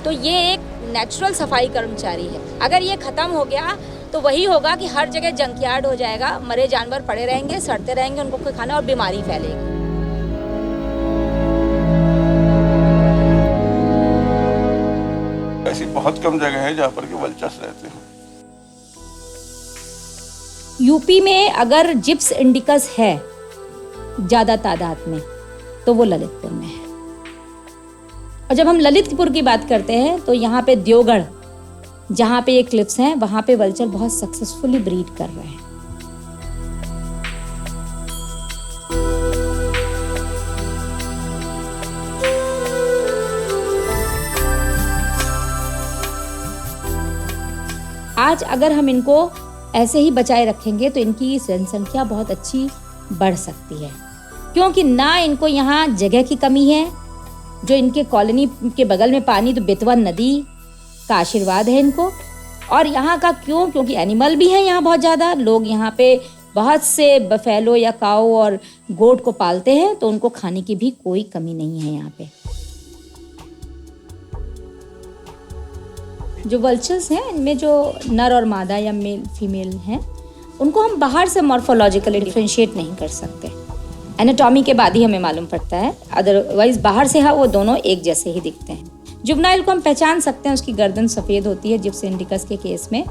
तो ये एक नेचुरल सफाई कर्मचारी है। अगर ये खत्म हो गया तो वही होगा कि हर जगह जंकयार्ड हो जाएगा, मरे जानवर पड़े रहेंगे, सड़ते रहेंगे, उनको कोई खाना और बीमारी फैलेगी। ऐसी बहुत कम जगह है जहाँ पर कि वल्चर्स रहते हैं। यूपी में अगर जिप्स इंडिकस है ज्यादा तादाद में तो वो ललितपुर में है। और जब हम ललितपुर की बात करते हैं तो यहाँ पे देवगढ़, जहाँ पे ये क्लिप्स हैं, वहाँ पे वल्चर बहुत सक्सेसफुली ब्रीड कर रहे हैं। आज अगर हम इनको ऐसे ही बचाए रखेंगे तो इनकी जनसंख्या बहुत अच्छी बढ़ सकती है, क्योंकि ना इनको यहाँ जगह की कमी है। जो इनके कॉलोनी के बगल में पानी, तो बेतवा नदी का आशीर्वाद है इनको। और यहाँ का क्योंकि एनिमल भी हैं यहाँ बहुत ज़्यादा। लोग यहाँ पे बहुत से बफेलो या काऊ और गोट को पालते हैं, तो उनको खाने की भी कोई कमी नहीं है यहाँ पे। जो वल्चर्स हैं इनमें जो नर और मादा या मेल फीमेल हैं, उनको हम बाहर से मॉर्फोलॉजिकली डिफरेंशिएट नहीं कर सकते। एनाटॉमी के बाद ही हमें मालूम पड़ता है, अदरवाइज बाहर से वो दोनों एक जैसे ही दिखते हैं। जुवेनाइल को हम पहचान सकते हैं, उसकी गर्दन सफ़ेद होती है जिप्स इंडिकस के केस में,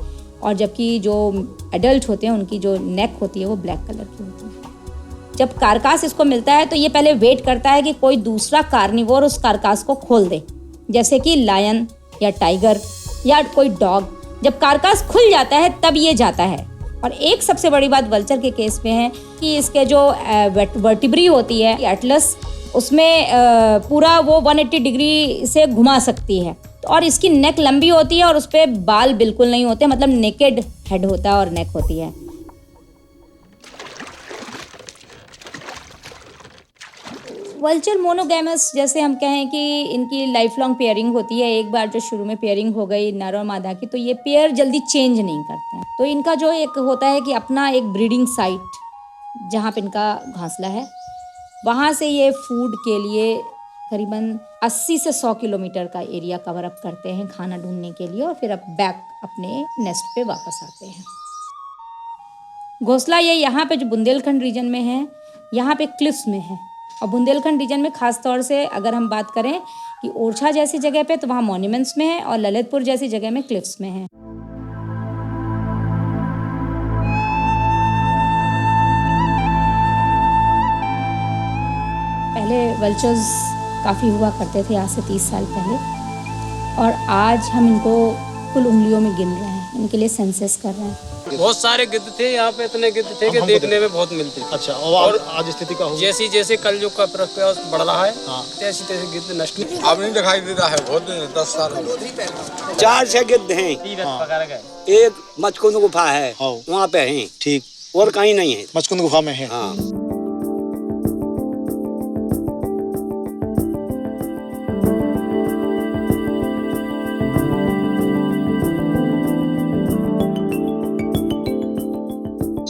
और जबकि जो एडल्ट होते हैं उनकी जो नेक होती है वो ब्लैक कलर की होती है। जब कारकास इसको मिलता है तो ये पहले वेट करता है कि कोई दूसरा कार्निवोर उस कारकास को खोल दे, जैसे कि लायन या टाइगर या कोई डॉग। जब कारकास खुल जाता है तब ये जाता है। और एक सबसे बड़ी बात वल्चर के केस में है कि इसके जो वर्टिब्री होती है एटलस, उसमें पूरा वो 180 डिग्री से घुमा सकती है। और इसकी नेक लंबी होती है और उस पर बाल बिल्कुल नहीं होते, मतलब नेकेड हेड होता है और नेक होती है। वल्चर मोनोगैमस, जैसे हम कहें कि इनकी लाइफ लॉन्ग पेयरिंग होती है। एक बार जो शुरू में पेयरिंग हो गई नर और मादा की, तो ये पेयर जल्दी चेंज नहीं करते हैं। तो इनका जो एक होता है कि अपना एक ब्रीडिंग साइट जहाँ पे इनका घोंसला है, वहाँ से ये फूड के लिए करीबन 80 से 100 किलोमीटर का एरिया कवर अप करते हैं खाना ढूंढने के लिए, और फिर अब बैक अपने नेस्ट पे वापस आते हैं। घोंसला ये यहाँ पे जो बुंदेलखंड रीजन में है, यहाँ पे क्लिफ्स में है। और बुंदेलखंड रीजन में खास तौर से अगर हम बात करें कि ओरछा जैसी जगह पे, तो वहाँ मॉन्यूमेंट्स में है, और ललितपुर जैसी जगह में क्लिफ्स में है। पहले वल्चर्स काफ़ी हुआ करते थे, आज से 30 साल पहले, और आज हम इनको कुल उंगलियों में गिन रहे हैं, इनके लिए सेंसस कर रहे हैं। बहुत सारे गिद्ध थे यहाँ पे, इतने गिद्ध थे कि देखने में बहुत मिलते थे। अच्छा, और आज स्थिति का जैसी जैसे कलयुग का प्रकोप बढ़ रहा है, तैसे तैसे गिद्ध नष्ट अब नहीं दिखाई देता है। बहुत 10 साल 4-6 गिद्ध हैं। एक मचकुंद गुफा है, वहाँ पे हैं। ठीक, और कहीं नहीं है। मचकुंद गुफा में है। हाँ।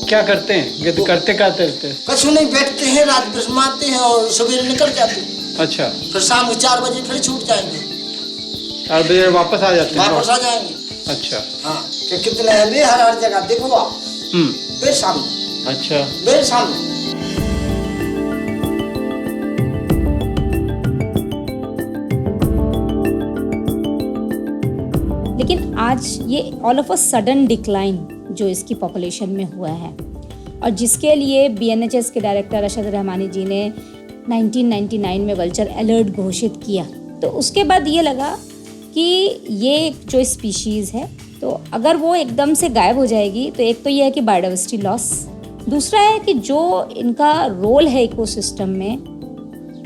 क्या करते हैं गिद्ध? करते क्या करते हैं? कुछ नहीं, बैठते हैं, रात बिस्माते हैं और सवेरे निकल जाते हैं। अच्छा, फिर शाम को 4 बजे फिर छूट जाएंगे, 4 बजे वापस आ जाते हैं? वापस आ जाएंगे। अच्छा, हाँ, कि कितने हैं बे, हर जगह देखो आप। बेर सामने। अच्छा, बेर सामने। लेकिन आज ये all of a sudden decline जो इसकी पॉपुलेशन में हुआ है, और जिसके लिए BNHS के डायरेक्टर अरशद रहमानी जी ने 1999 में वल्चर अलर्ट घोषित किया। तो उसके बाद ये लगा कि ये जो स्पीशीज़ है, तो अगर वो एकदम से गायब हो जाएगी तो एक तो ये है कि बायोडाइवर्सिटी लॉस, दूसरा है कि जो इनका रोल है इकोसिस्टम में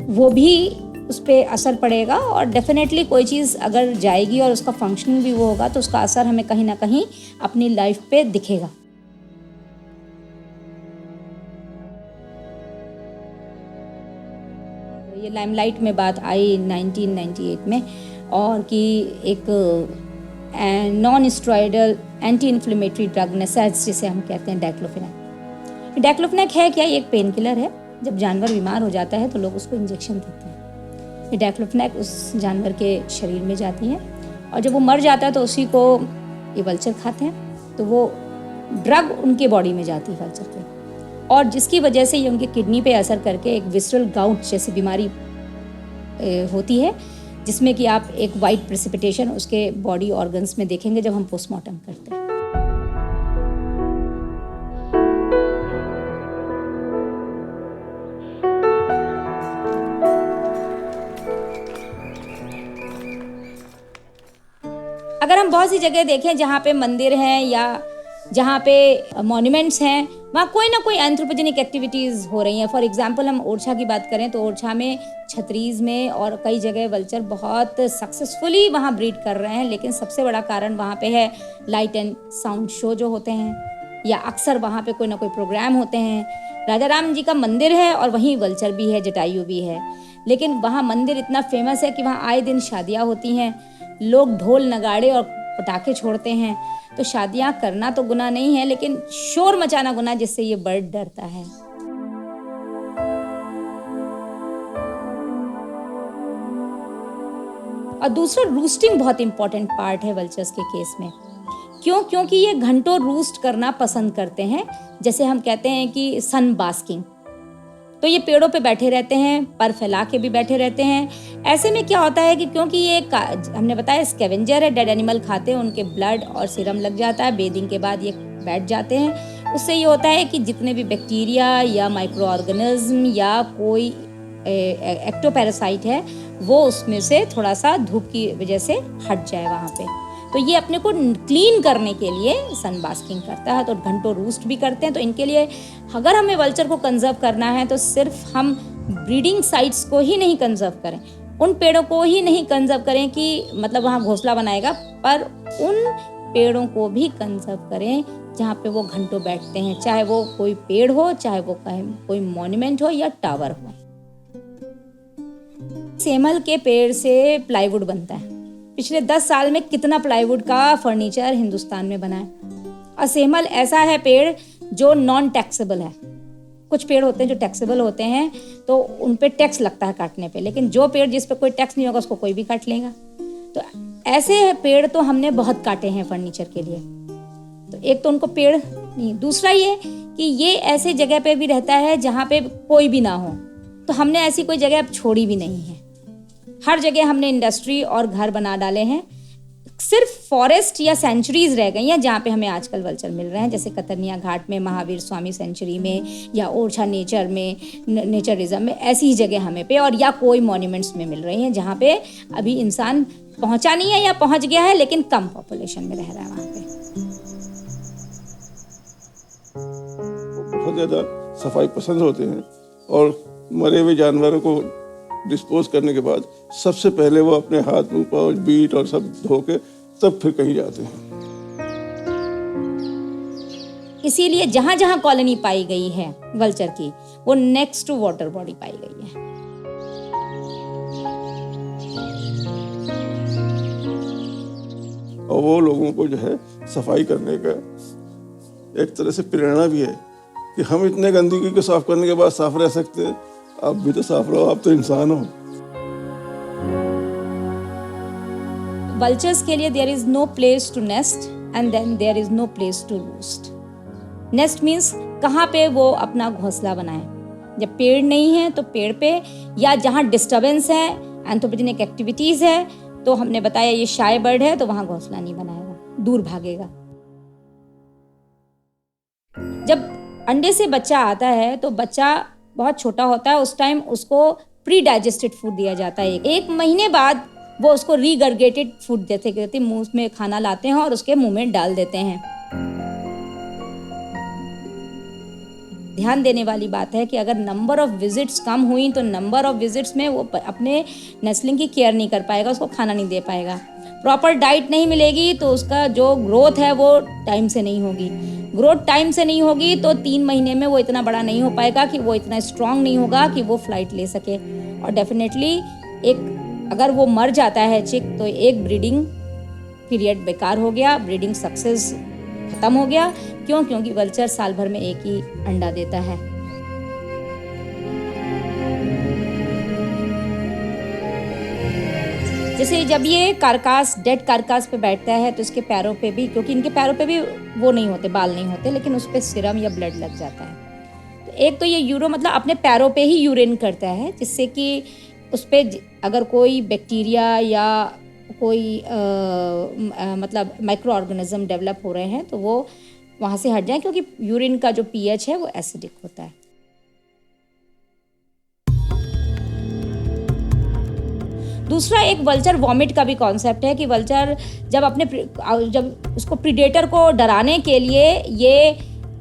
वो भी उस पर असर पड़ेगा। और डेफिनेटली कोई चीज़ अगर जाएगी और उसका फंक्शनिंग भी वो होगा, तो उसका असर हमें कहीं ना कहीं अपनी लाइफ पे दिखेगा। ये लाइमलाइट में बात आई 1998 में, और कि एक non steroidal anti inflammatory drug NSAIDs जिसे हम कहते हैं डाइक्लोफेनेक। डाइक्लोफेनेक है क्या? ये एक पेन किलर है। जब जानवर बीमार हो जाता है तो लोग उसको इंजेक्शन देते हैं। ये डाइक्लोफेनेक उस जानवर के शरीर में जाती है और जब वो मर जाता है तो उसी को ये वल्चर खाते हैं, तो वो ड्रग उनके बॉडी में जाती है वल्चर के, और जिसकी वजह से ये उनके किडनी पे असर करके एक विसरल गाउट जैसी बीमारी होती है, जिसमें कि आप एक वाइट प्रेसिपिटेशन उसके बॉडी ऑर्गन्स में देखेंगे जब हम पोस्टमार्टम करते हैं। अगर हम बहुत सी जगह देखें जहाँ पे मंदिर हैं या जहाँ पे मॉन्यूमेंट्स हैं, वहाँ कोई ना कोई एंथ्रोपोजेनिक एक्टिविटीज़ हो रही हैं। फॉर एग्जांपल हम ओरछा की बात करें तो ओरछा में, छतरीज में और कई जगह वल्चर बहुत सक्सेसफुली वहाँ ब्रीड कर रहे हैं, लेकिन सबसे बड़ा कारण वहाँ पे है लाइट एंड साउंड शो जो होते हैं, या अक्सर वहाँ पे कोई ना कोई प्रोग्राम होते हैं। राजा राम जी का मंदिर है और वहीं वल्चर भी है, जटायु भी है, लेकिन वहाँ मंदिर इतना फेमस है कि वहाँ आए दिन शादियाँ होती हैं, लोग ढोल नगाड़े और पटाखे छोड़ते हैं। तो शादियां करना तो गुनाह नहीं है, लेकिन शोर मचाना गुनाह, जिससे ये बर्ड डरता है। और दूसरा, रूस्टिंग बहुत इंपॉर्टेंट पार्ट है वल्चर्स के केस में। क्यों? क्योंकि ये घंटों रूस्ट करना पसंद करते हैं, जैसे हम कहते हैं कि सन बास्किंग। तो ये पेड़ों पे बैठे रहते हैं, पर फैला के भी बैठे रहते हैं। ऐसे में क्या होता है कि क्योंकि ये हमने बताया स्कैवेंजर है, डेड एनिमल खाते हैं, उनके ब्लड और सीरम लग जाता है, बेदिंग के बाद ये बैठ जाते हैं। उससे ये होता है कि जितने भी बैक्टीरिया या माइक्रो ऑर्गेनिज्म या कोई एक्टोपैरासाइट है वो उसमें से थोड़ा सा धूप की वजह से हट जाए वहाँ पे। तो ये अपने को क्लीन करने के लिए सन बास्किंग करता है, तो घंटों रूस्ट भी करते हैं। तो इनके लिए अगर हमें वल्चर को कंजर्व करना है तो सिर्फ हम ब्रीडिंग साइट्स को ही नहीं कंजर्व करें, उन पेड़ों को ही नहीं कंजर्व करें कि मतलब वहाँ घोंसला बनाएगा, पर उन पेड़ों को भी कंजर्व करें जहाँ पे वो घंटों बैठते हैं, चाहे वो कोई पेड़ हो, चाहे वो कोई मॉन्यूमेंट हो या टावर हो। सेमल के पेड़ से प्लाईवुड बनता है। पिछले 10 साल में कितना प्लाईवुड का फर्नीचर हिंदुस्तान में बना है। और सेमल ऐसा है पेड़ जो नॉन टैक्सेबल है। कुछ पेड़ होते हैं जो टैक्सेबल होते हैं, तो उन पे टैक्स लगता है काटने पे, लेकिन जो पेड़ जिस पे कोई टैक्स नहीं होगा उसको कोई भी काट लेगा। तो ऐसे पेड़ तो हमने बहुत काटे हैं फर्नीचर के लिए। तो एक तो उनको पेड़ नहीं, दूसरा ये कि ये ऐसे जगह पे भी रहता है जहाँ पे कोई भी ना हो, तो हमने ऐसी कोई जगह अब छोड़ी भी नहीं है। हर जगह हमने इंडस्ट्री और घर बना डाले हैं। सिर्फ फॉरेस्ट या सेंचुरीज रह गई हैं जहाँ पे हमें आजकल वल्चर मिल रहे हैं, जैसे कतरनिया घाट में, महावीर स्वामी सेंचुरी में, या ओरछा नेचर में, नेचर रिजर्व में, ऐसी ही जगह हमें पे, और या कोई मॉन्यूमेंट्स में मिल रही हैं जहाँ पे अभी इंसान पहुँचा नहीं है या पहुँच गया है लेकिन कम पॉपुलेशन में रह रहा है वहाँ पे। बहुत ज़्यादा सफाई पसंद होते हैं और मरे हुए जानवरों को डिस्पोज करने के बाद सबसे पहले वो अपने हाथ मुंह पाँव बीट और सब धो के तब फिर कहीं जाते हैं। इसीलिए जहां जहां कॉलोनी पाई गई है वल्चर की, वो नेक्स्ट टू वाटर बॉडी पाई गई है। और वो लोगों को जो है सफाई करने का एक तरह से प्रेरणा भी है कि हम इतने गंदगी को साफ करने के बाद साफ रह सकते हैं, आप भी तो साफ रहो, आप तो इंसान हो। वल्चर्स के लिए there is no place to nest and then there is no place to roost. Nest means कहाँ पे वो अपना घोंसला बनाए। जब पेड़ नहीं है तो पेड़ पे, या जहाँ डिस्टर्बेंस है, एंथ्रोपोजेनिक एक्टिविटीज है, तो हमने बताया ये शाय बर्ड है तो वहाँ घोंसला नहीं बनाएगा, दूर भागेगा। जब अंडे से बच्चा आता है तो बच्चा बहुत छोटा होता है, उस टाइम उसको प्री डाइजेस्टेड फूड दिया जाता है। 1 महीने बाद वो उसको रीगर्गेटेड फूड देते मुंह में खाना लाते हैं और उसके मुंह में डाल देते हैं। ध्यान देने वाली बात है कि अगर नंबर ऑफ विजिट्स कम हुई तो नंबर ऑफ विजिट्स में वो अपने नेस्लिंग की केयर नहीं कर पाएगा, उसको खाना नहीं दे पाएगा। प्रॉपर डाइट नहीं मिलेगी तो उसका जो ग्रोथ है वो टाइम से नहीं होगी। ग्रोथ टाइम से नहीं होगी तो 3 महीने में वो इतना बड़ा नहीं हो पाएगा कि वो इतना स्ट्रांग नहीं होगा कि वो फ्लाइट ले सके। और डेफिनेटली अगर वो मर जाता है चिक, तो एक ब्रीडिंग पीरियड बेकार हो गया, ब्रीडिंग सक्सेस खत्म हो गया। क्यों? क्योंकि वल्चर साल भर में एक ही अंडा देता है। जैसे जब ये कारकास डेड कारकास पे बैठता है तो इसके पैरों पे भी, क्योंकि इनके पैरों पे भी वो नहीं होते, बाल नहीं होते, लेकिन उस पर सीरम या ब्लड लग जाता है। तो एक तो ये यूरो मतलब अपने पैरों पे ही यूरिन करता है, जिससे कि उस पर अगर कोई बैक्टीरिया या कोई मतलब माइक्रो ऑर्गेनिज्म डेवलप हो रहे हैं तो वो वहाँ से हट जाए, क्योंकि यूरिन का जो पीएच है वो एसिडिक होता है। दूसरा एक वल्चर वॉमिट का भी कॉन्सेप्ट है कि वल्चर जब उसको प्रीडेटर को डराने के लिए ये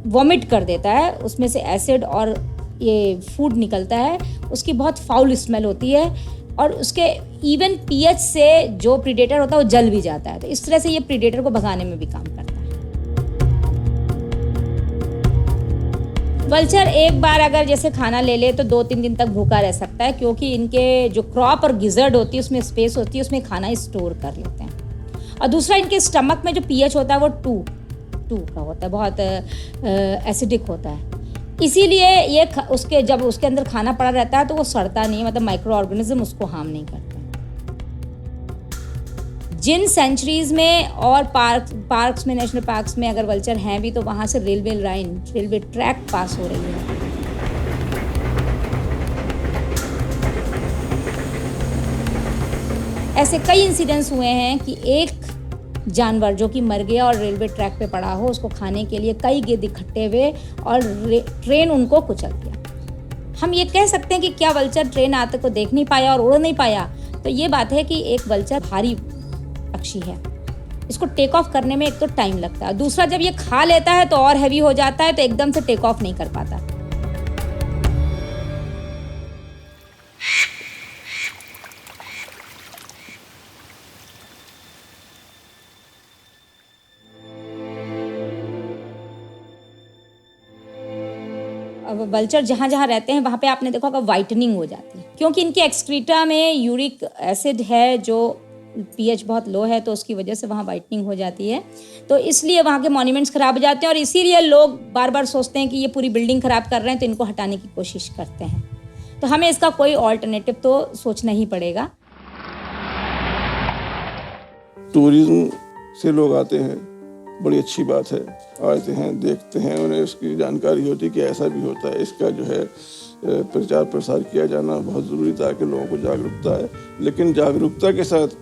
वॉमिट कर देता है, उसमें से एसिड और ये फूड निकलता है, उसकी बहुत फाउल स्मेल होती है और उसके इवन पीएच से जो प्रीडेटर होता है वो जल भी जाता है। तो इस तरह से ये प्रीडेटर को भगाने में भी काम करता है। वल्चर एक बार अगर जैसे खाना ले ले तो 2-3 दिन तक भूखा रह सकता है, क्योंकि इनके जो क्रॉप और गिजर्ड होती है उसमें स्पेस होती है, उसमें खाना स्टोर कर लेते हैं। और दूसरा इनके स्टमक में जो पीएच होता है वो 2 का होता है, बहुत एसिडिक होता है। इसीलिए ये जब उसके अंदर खाना पड़ा रहता है तो वो सड़ता नहीं है, मतलब माइक्रो ऑर्गेनिज्म उसको हार्म नहीं करते। जिन सेंचुरीज में और पार्क्स में, नेशनल पार्क्स में अगर वल्चर हैं भी तो वहाँ से रेलवे ट्रैक पास हो रही है। ऐसे कई इंसिडेंट्स हुए हैं कि एक जानवर जो कि मर गया और रेलवे ट्रैक पे पड़ा हो, उसको खाने के लिए कई गिद्ध इकट्ठे हुए और ट्रेन उनको कुचल दिया। हम ये कह सकते हैं कि क्या वल्चर ट्रेन आते को देख नहीं पाया और उड़ नहीं पाया? तो ये बात है कि एक वल्चर भारी पक्षी है, इसको टेक ऑफ करने में एक तो टाइम लगता है, दूसरा जब ये खा लेता है तो और हैवी हो जाता है, तो एकदम से टेक ऑफ नहीं कर पाता। अब वल्चर जहाँ जहाँ रहते हैं वहाँ पे आपने देखा होगा वाइटनिंग हो जाती है, क्योंकि इनके एक्सक्रीटा में यूरिक एसिड है, जो पीएच बहुत लो है, तो उसकी वजह से वहाँ वाइटनिंग हो जाती है। तो इसलिए वहाँ के मॉन्यूमेंट्स खराब हो जाते हैं और इसीलिए लोग बार बार सोचते हैं कि ये पूरी बिल्डिंग खराब कर रहे हैं तो इनको हटाने की कोशिश करते हैं। तो हमें इसका कोई ऑल्टरनेटिव तो सोचना ही पड़ेगा। टूरिज्म से लोग आते हैं, बड़ी अच्छी बात है, आते हैं, देखते हैं, उन्हें उसकी जानकारी होती है कि ऐसा भी होता है। इसका जो है प्रचार प्रसार किया जाना बहुत ज़रूरी, ताकि लोगों को जागरूकता है। लेकिन जागरूकता के साथ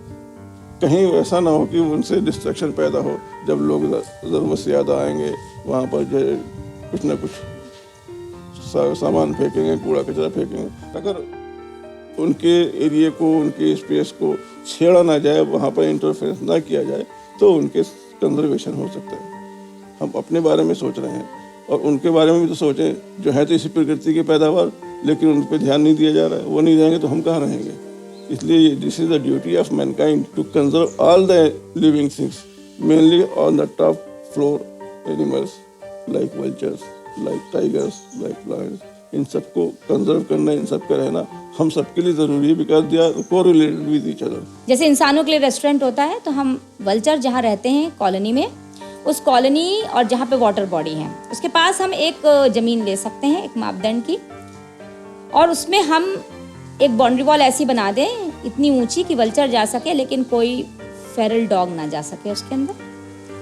कहीं ऐसा ना हो कि उनसे डिस्ट्रक्शन पैदा हो। जब लोग ज़रूरत से ज़्यादा आएंगे, वहाँ पर जो है कुछ ना कुछ सामान फेंकेंगे, कूड़ा कचरा फेंकेंगे। अगर उनके एरिया को, उनके स्पेस को छेड़ा ना जाए, वहाँ पर इंटरफेरेंस ना किया जाए, तो उनके कंजर्वेशन हो सकता है। हम अपने बारे में सोच रहे हैं और उनके बारे में भी तो सोचें, जो है तो इसी प्रकृति की पैदावार, लेकिन उन पर ध्यान नहीं दिया जा रहा है। वो नहीं रहेंगे तो हम कहाँ रहेंगे? इसलिए this is the duty of mankind to conserve all the living things, mainly on the top floor animals like vultures, like tigers, like lions. इन सबको कंजर्व करना, इन सब का रहना हम सबके लिए ज़रूरी है, because they are correlated with each other. जैसे इंसानों के लिए रेस्टोरेंट होता है, तो हम वल्चर जहाँ रहते हैं कॉलोनी में, उस कॉलोनी और जहाँ पे वाटर बॉडी है उसके पास हम एक ज़मीन ले सकते हैं, एक मापदंड की, और उसमें हम एक बाउंड्री वॉल ऐसी बना दें इतनी ऊंची कि वल्चर जा सके, लेकिन कोई फेरल डॉग ना जा सके उसके अंदर।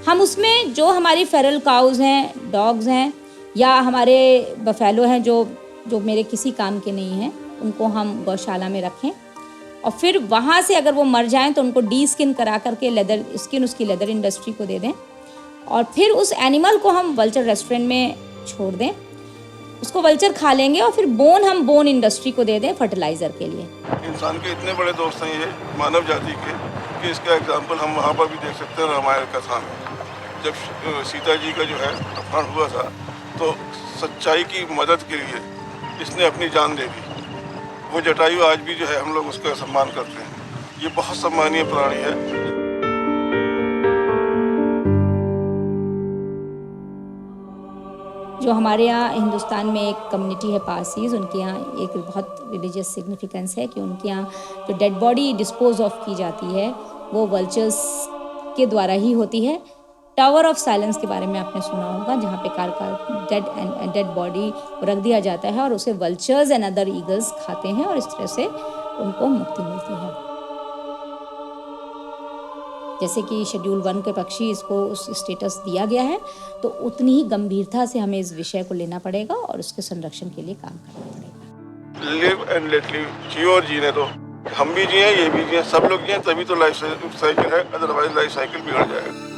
हम उसमें जो हमारी फेरल काउज हैं, डॉग्स हैं, या हमारे बफेलो हैं जो मेरे किसी काम के नहीं हैं, उनको हम गौशाला में रखें, और फिर वहाँ से अगर वो मर जाएं तो उनको डी स्किन करा करके लेदर स्किन उसकी लेदर इंडस्ट्री को दे दें, और फिर उस एनिमल को हम वल्चर रेस्टोरेंट में छोड़ दें, उसको वल्चर खा लेंगे, और फिर बोन हम बोन इंडस्ट्री को दे दें फर्टिलाइज़र के लिए। इंसान के इतने बड़े दोस्त हैं ये मानव जाति के, कि इसका एग्जाम्पल हम वहाँ पर भी देख सकते हैं रामायण कथा में। जब सीता जी का जो है अपहरण हुआ था, तो सच्चाई की मदद के लिए इसने अपनी जान दे दी। वो जटायु आज भी जो है हम लोग उसका सम्मान करते हैं। ये बहुत सम्मानीय प्राणी है। जो हमारे यहाँ हिंदुस्तान में एक कम्युनिटी है पारसीज, उनके यहाँ एक बहुत रिलीजियस सिग्निफिकेंस है कि उनके यहाँ जो डेड बॉडी डिस्पोज ऑफ की जाती है वो वल्चर्स के द्वारा ही होती है। टावर ऑफ साइलेंस के बारे में आपने सुना होगा, जहाँ पे कार डेड बॉडी रख दिया जाता है और उसे वल्चर्स एंड अदर ईगल्स खाते हैं, और इस तरह से उनको मुक्ति मिलती है। जैसे कि शेड्यूल 1 के पक्षी इसको उस स्टेटस दिया गया है, तो उतनी ही गंभीरता से हमें इस विषय को लेना पड़ेगा और उसके संरक्षण के लिए काम करना पड़ेगा। लिव एंड लेट लिव, जियो और जीने दो। हम भी जिए, ये भी जिए, सब लोग जिए, तभी तो लाइफ साइकिल है, अदरवाइज लाइफ साइकिल बिगड़ जाएगा।